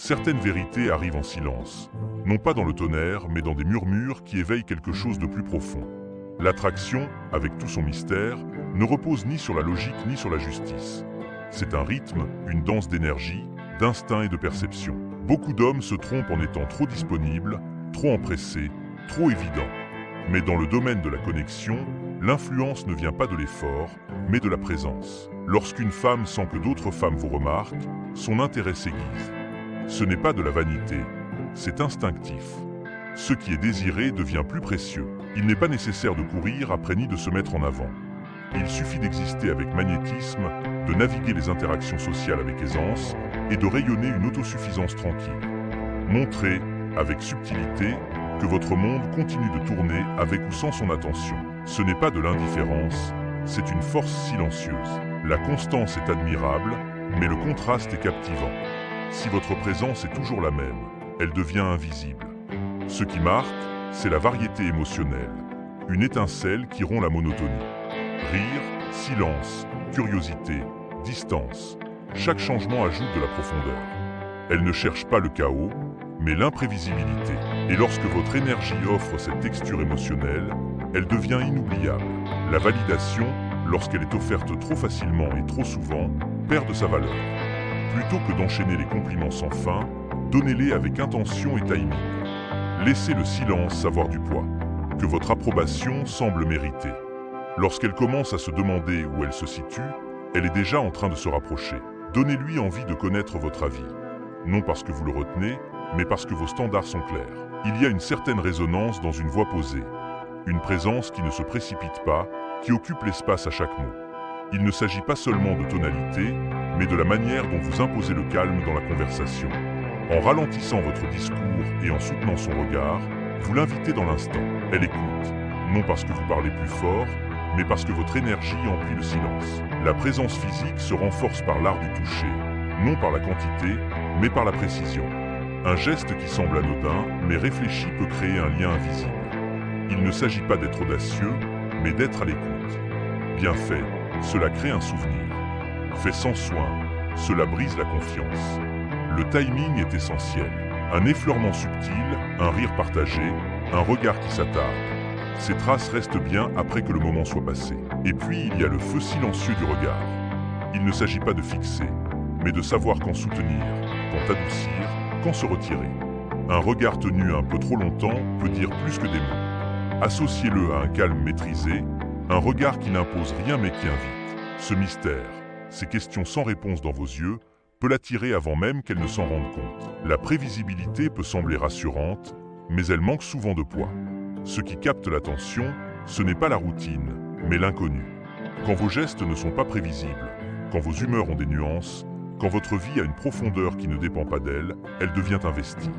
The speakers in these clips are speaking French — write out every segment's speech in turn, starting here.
Certaines vérités arrivent en silence, non pas dans le tonnerre, mais dans des murmures qui éveillent quelque chose de plus profond. L'attraction, avec tout son mystère, ne repose ni sur la logique ni sur la justice. C'est un rythme, une danse d'énergie, d'instinct et de perception. Beaucoup d'hommes se trompent en étant trop disponibles, trop empressés, trop évidents. Mais dans le domaine de la connexion, l'influence ne vient pas de l'effort, mais de la présence. Lorsqu'une femme sent que d'autres femmes vous remarquent, son intérêt s'aiguise. Ce n'est pas de la vanité, c'est instinctif. Ce qui est désiré devient plus précieux. Il n'est pas nécessaire de courir après ni de se mettre en avant. Il suffit d'exister avec magnétisme, de naviguer les interactions sociales avec aisance et de rayonner une autosuffisance tranquille. Montrez, avec subtilité, que votre monde continue de tourner avec ou sans son attention. Ce n'est pas de l'indifférence, c'est une force silencieuse. La constance est admirable, mais le contraste est captivant. Si votre présence est toujours la même, elle devient invisible. Ce qui marque, c'est la variété émotionnelle, une étincelle qui rompt la monotonie. Rire, silence, curiosité, distance, chaque changement ajoute de la profondeur. Elle ne cherche pas le chaos, mais l'imprévisibilité. Et lorsque votre énergie offre cette texture émotionnelle, elle devient inoubliable. La validation, lorsqu'elle est offerte trop facilement et trop souvent, perd de sa valeur. Plutôt que d'enchaîner les compliments sans fin, donnez-les avec intention et timing. Laissez le silence avoir du poids, que votre approbation semble méritée. Lorsqu'elle commence à se demander où elle se situe, elle est déjà en train de se rapprocher. Donnez-lui envie de connaître votre avis. Non parce que vous le retenez, mais parce que vos standards sont clairs. Il y a une certaine résonance dans une voix posée. Une présence qui ne se précipite pas, qui occupe l'espace à chaque mot. Il ne s'agit pas seulement de tonalité, mais de la manière dont vous imposez le calme dans la conversation. En ralentissant votre discours et en soutenant son regard, vous l'invitez dans l'instant. Elle écoute, non parce que vous parlez plus fort, mais parce que votre énergie emplit le silence. La présence physique se renforce par l'art du toucher, non par la quantité, mais par la précision. Un geste qui semble anodin, mais réfléchi peut créer un lien invisible. Il ne s'agit pas d'être audacieux, mais d'être à l'écoute. Bien fait, cela crée un souvenir. Fait sans soin, cela brise la confiance. Le timing est essentiel. Un effleurement subtil, un rire partagé, un regard qui s'attarde. Ces traces restent bien après que le moment soit passé. Et puis il y a le feu silencieux du regard. Il ne s'agit pas de fixer, mais de savoir quand soutenir, quand adoucir, quand se retirer. Un regard tenu un peu trop longtemps peut dire plus que des mots. Associez-le à un calme maîtrisé, un regard qui n'impose rien mais qui invite. Ce mystère, ces questions sans réponse dans vos yeux, peut l'attirer avant même qu'elle ne s'en rende compte. La prévisibilité peut sembler rassurante, mais elle manque souvent de poids. Ce qui capte l'attention, ce n'est pas la routine, mais l'inconnu. Quand vos gestes ne sont pas prévisibles, quand vos humeurs ont des nuances, quand votre vie a une profondeur qui ne dépend pas d'elle, elle devient investie.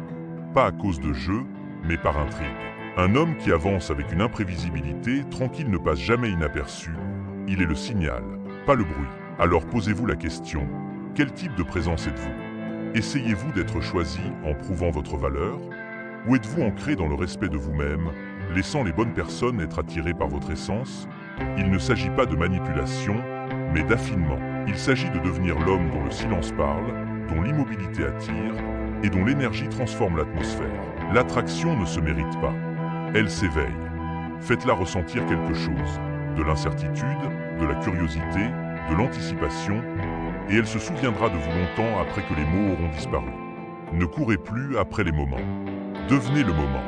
Pas à cause de jeu, mais par intrigue. Un homme qui avance avec une imprévisibilité tranquille ne passe jamais inaperçu. Il est le signal, pas le bruit. Alors posez-vous la question, quel type de présence êtes-vous? Essayez-vous d'être choisi en prouvant votre valeur? Ou êtes-vous ancré dans le respect de vous-même, laissant les bonnes personnes être attirées par votre essence? Il ne s'agit pas de manipulation, mais d'affinement. Il s'agit de devenir l'homme dont le silence parle, dont l'immobilité attire, et dont l'énergie transforme l'atmosphère. L'attraction ne se mérite pas. Elle s'éveille. Faites-la ressentir quelque chose, de l'incertitude, de la curiosité, de l'anticipation, et elle se souviendra de vous longtemps après que les mots auront disparu. Ne courez plus après les moments. Devenez le moment.